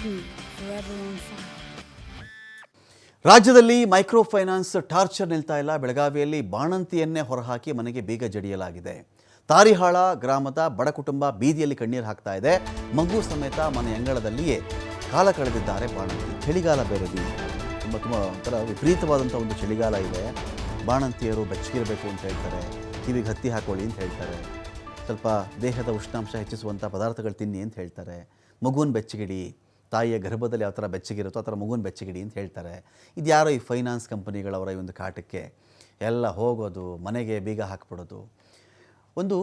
me forever on fire. ರಾಜ್ಯದಲ್ಲಿ micro finance torture ನಿಲ್ತಾ ಇಲ್ಲ. ಬೆಳಗಾವಿಯಲ್ಲಿ ಬಾಣಂತಿಯನ್ನೇ ಹೊರಹಾಕಿ ಮನೆಗೆ ಬೀಗ ಜಡಿಯಲಾಗಿದೆ. ತಾರಿಹಾಳ ಗ್ರಾಮದ ಬಡ ಕುಟುಂಬ ಬೀದಿಯಲ್ಲಿ ಕಣ್ಣೀರು ಹಾಕ್ತಾ ಇದೆ. ಮಗು ಸಮೇತ ಮನೆ ಅಂಗಳದಲ್ಲಿಯೇ ಕಾಲ ಕಳೆದಿದ್ದಾರೆ ಬಾಣಂತಿ. ಚಳಿಗಾಲ ಬೇರೆ ತುಂಬ ಒಂಥರ ವಿಪರೀತವಾದಂಥ ಒಂದು ಚಳಿಗಾಲ ಇದೆ. ಬಾಣಂತಿಯರು ಬೆಚ್ಚಗಿರಬೇಕು ಅಂತ ಹೇಳ್ತಾರೆ, ಕಿವಿಗೆ ಹತ್ತಿ ಹಾಕೊಳ್ಳಿ ಅಂತ ಹೇಳ್ತಾರೆ, ಸ್ವಲ್ಪ ದೇಹದ ಉಷ್ಣಾಂಶ ಹೆಚ್ಚಿಸುವಂಥ ಪದಾರ್ಥಗಳು ತಿನ್ನಿ ಅಂತ ಹೇಳ್ತಾರೆ, ಮಗುವನ್ನು ಬೆಚ್ಚಗಿಡಿ, ತಾಯಿಯ ಗರ್ಭದಲ್ಲಿ ಯಾವ ಥರ ಬೆಚ್ಚಗಿರುತ್ತೋ ಆ ಥರ ಮಗುನ ಬೆಚ್ಚಗಿಡಿ ಅಂತ ಹೇಳ್ತಾರೆ. ಇದು ಯಾರೋ ಈ ಫೈನಾನ್ಸ್ ಕಂಪನಿಗಳವರ ಈ ಒಂದು ಕಾಟಕ್ಕೆ ಎಲ್ಲ ಹೋಗೋದು, ಮನೆಗೆ ಬೀಗ ಹಾಕ್ಬಿಡೋದು. ಒಂದು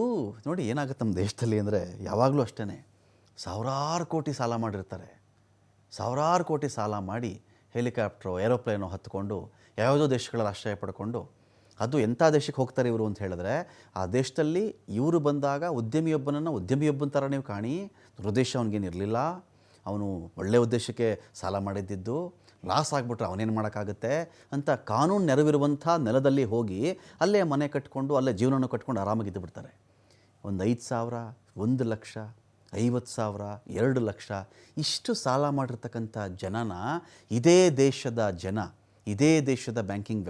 ನೋಡಿ ಏನಾಗುತ್ತೆ ನಮ್ಮ ದೇಶದಲ್ಲಿ ಅಂದರೆ, ಯಾವಾಗಲೂ ಅಷ್ಟೇ ಸಾವಿರಾರು ಕೋಟಿ ಸಾಲ ಮಾಡಿರ್ತಾರೆ. ಸಾವಿರಾರು ಕೋಟಿ ಸಾಲ ಮಾಡಿ ಹೆಲಿಕಾಪ್ಟ್ರೋ ಏರೋಪ್ಲೇನೋ ಹತ್ಕೊಂಡು ಯಾವುದೋ ದೇಶಗಳಲ್ಲಿ ಆಶ್ರಯ ಪಡ್ಕೊಂಡು, ಅದು ಎಂಥ ದೇಶಕ್ಕೆ ಹೋಗ್ತಾರೆ ಇವರು ಅಂತ ಹೇಳಿದ್ರೆ, ಆ ದೇಶದಲ್ಲಿ ಇವರು ಬಂದಾಗ ಉದ್ಯಮಿಯೊಬ್ಬನ ಥರ ನೀವು ಕಾಣಿ. ದುರುದ್ದೇಶ ಅವನಿಗೇನಿರಲಿಲ್ಲ, ಅವನು ಒಳ್ಳೆಯ ಉದ್ದೇಶಕ್ಕೆ ಸಾಲ ಮಾಡಿದ್ದಿದ್ದು, ಲಾಸ್ ಆಗಿಬಿಟ್ರೆ ಅವನೇನು ಮಾಡೋಕ್ಕಾಗುತ್ತೆ ಅಂತ ಕಾನೂನು ನೆರವಿರುವಂಥ ನೆಲದಲ್ಲಿ ಹೋಗಿ ಅಲ್ಲೇ ಮನೆ ಕಟ್ಕೊಂಡು ಅಲ್ಲೇ ಜೀವನವನ್ನು ಕಟ್ಕೊಂಡು ಆರಾಮಾಗಿದ್ದು ಬಿಡ್ತಾರೆ. ಒಂದು 5,000, 1 ಲಕ್ಷ, 50,000, 2 ಲಕ್ಷ ಇಷ್ಟು ಸಾಲ ಮಾಡಿರ್ತಕ್ಕಂಥ ಜನನ ಇದೇ ದೇಶದ ಬ್ಯಾಂಕಿಂಗ್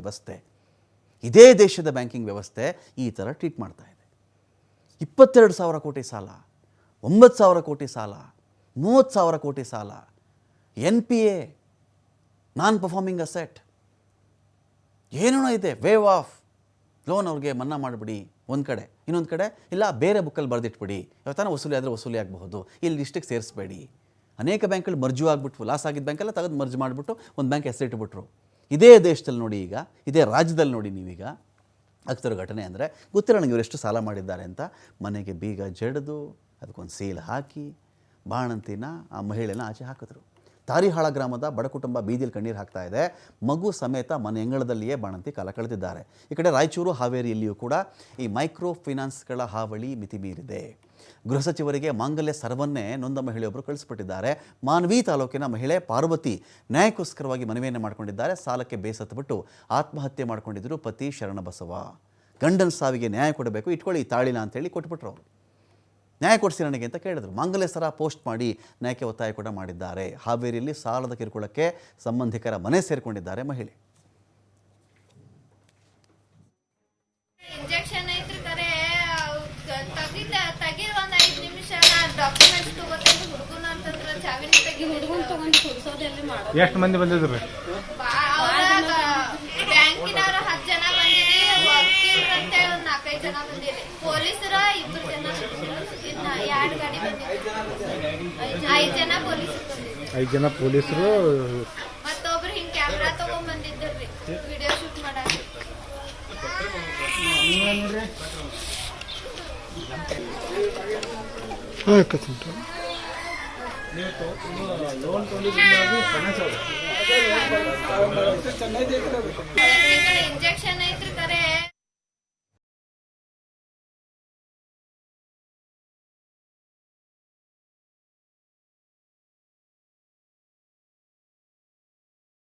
ವ್ಯವಸ್ಥೆ ಈ ಥರ ಟ್ರೀಟ್ ಮಾಡ್ತಾ ಇದೆ. 22,000 ಕೋಟಿ ಸಾಲ, 9,000 ಕೋಟಿ ಸಾಲ, 30,000 ಕೋಟಿ ಸಾಲ, NPA ನಾನ್ ಪರ್ಫಾರ್ಮಿಂಗ್ ಅಸೆಟ್ ಏನೇನೋ ಇದೆ. ವೇವ್ ಆಫ್ ಲೋನ್ ಅವ್ರಿಗೆ ಮನ್ನಾ ಮಾಡಿಬಿಡಿ ಒಂದು ಕಡೆ, ಇನ್ನೊಂದು ಕಡೆ ಇಲ್ಲ ಬೇರೆ ಬುಕ್ಕಲ್ಲಿ ಬರೆದಿಟ್ಬಿಡಿ, ಯಾವತ್ತಾನ ವಸೂಲಿ ಆದರೆ ವಸೂಲಿ ಆಗಬಹುದು, ಇಲ್ಲಿ ಇಷ್ಟಕ್ಕೆ ಸೇರಿಸಬೇಡಿ. ಅನೇಕ ಬ್ಯಾಂಕ್ಗಳು ಮರ್ಜು ಆಗಿಬಿಟ್ವು, ಲಾಸ್ ಆಗಿದ್ದ ಬ್ಯಾಂಕೆಲ್ಲ ತೆಗೆದು ಮರ್ಜ್ ಮಾಡಿಬಿಟ್ಟು ಒಂದು ಬ್ಯಾಂಕ್ ಹೆಸರಿಟ್ಬಿಟ್ರು. ಇದೇ ದೇಶದಲ್ಲಿ ನೋಡಿ, ಈಗ ಇದೇ ರಾಜ್ಯದಲ್ಲಿ ನೋಡಿ ನೀವೀಗ ಆಗ್ತಿರೋ ಘಟನೆ ಅಂದರೆ, ಗೊತ್ತಿಲ್ಲ ನನಗೆ ಇವರೆಷ್ಟು ಸಾಲ ಮಾಡಿದ್ದಾರೆ ಅಂತ. ಮನೆಗೆ ಬೀಗ ಜಡಿದು ಅದಕ್ಕೊಂದು ಸೀಲ್ ಹಾಕಿ ಬಾಣಂತಿನ ಆ ಮಹಿಳೆನ ಆಚೆ ಹಾಕಿದ್ರು. ತಾರಿಹಾಳ ಗ್ರಾಮದ ಬಡ ಕುಟುಂಬ ಬೀದಿಯಲ್ಲಿ ಕಣ್ಣೀರು ಹಾಕ್ತಾ ಇದೆ. ಮಗು ಸಮೇತ ಮನೆ ಅಂಗಳದಲ್ಲಿಯೇ ಬಾಣಂತಿ ಕಾಲ ಕಳೆದಿದ್ದಾರೆ. ಈ ಕಡೆ ರಾಯಚೂರು, ಹಾವೇರಿಯಲ್ಲಿಯೂ ಕೂಡ ಈ ಮೈಕ್ರೋ ಫೈನಾನ್ಸ್ಗಳ ಹಾವಳಿ ಮಿತಿಮೀರಿದೆ. ಗೃಹ ಸಚಿವರಿಗೆ ಮಾಂಗಲ್ಯ ಸರವನ್ನೇ ನೊಂದ ಮಹಿಳೆಯೊಬ್ಬರು ಕಳಿಸ್ಬಿಟ್ಟಿದ್ದಾರೆ. ಮಾನ್ವಿ ತಾಲೂಕಿನ ಮಹಿಳೆ ಪಾರ್ವತಿ ನ್ಯಾಯಕ್ಕೋಸ್ಕರವಾಗಿ ಮನವಿಯನ್ನು ಮಾಡಿಕೊಂಡಿದ್ದಾರೆ. ಸಾಲಕ್ಕೆ ಬೇಸತ್ತುಬಿಟ್ಟು ಆತ್ಮಹತ್ಯೆ ಮಾಡಿಕೊಂಡಿದ್ದರು ಪತಿ ಶರಣಬಸವ. ಗಂಡನ ಸಾವಿಗೆ ನ್ಯಾಯ ಕೊಡಬೇಕು, ಇಟ್ಕೊಳ್ಳಿ ಈ ತಾಳಿನ ಅಂತೇಳಿ ಕೊಟ್ಬಿಟ್ರು. ಅವರು ನ್ಯಾಯ ಕೊಡಿಸಿ ನನಗೆ ಅಂತ ಕೇಳಿದ್ರು. ಮಾಂಗಲ್ಯ ಸರ ಪೋಸ್ಟ್ ಮಾಡಿ ನ್ಯಾಯಕ್ಕೆ ಒತ್ತಾಯ ಕೂಡ ಮಾಡಿದ್ದಾರೆ. ಹಾವೇರಿಯಲ್ಲಿ ಸಾಲದ ಕಿರುಕುಳಕ್ಕೆ ಸಂಬಂಧಿಕರ ಮನೆ ಸೇರಿಕೊಂಡಿದ್ದಾರೆ ಮಹಿಳೆ. ಇಂಜೆಕ್ಷನ್ ಐತ್ರಿ ಕರೆ ತಗಿರ್ ಒಂದ್ 5 ನಿಮಿಷ ಡಾಕ್ಯುಮೆಂಟ್ಸ್ ತಗೋತೇನೆ ಹುಡುಗನ ಅಂತಂದ್ರ ಚಾವಿನ ತೆಗಿ ಹುಡುಗನ್ ತಗೊಂಡು ಕುಡಿಸೋದೆಲ್ಲ ಮಾಡೋದು. ಎಷ್ಟು ಮಂದಿ ಬಂದಿದ್ರಿ? ಬ್ಯಾಂಕಿನವ್ರ 10 ಜನ ಬಂದಿರಿ, ವಕೀಲರಂತೆ ಒಂದ್ 4-5 ಜನ ಬಂದಿರಿ, ಪೊಲೀಸರ 2 ಜನ, ಇನ್ನ 2 ಗಾಡಿ ಬಂದಿರಿ, 5 ಜನ ಪೊಲೀಸರು ಬಂದಿರಿ. 5 ಜನ ಪೊಲೀಸರು ಮತ್ತೊಬ್ರು ಹಿಂಗ್ ಕ್ಯಾಮ್ರಾ ತಗೊಂಡ್ ಬಂದಿದ್ರಿ ವಿಡಿಯೋ ಶೂಟ್ ಮಾಡಾಕ. ಇಂಜೆಕ್ಷನ್ ಐತ್ರಿ ಕರೆ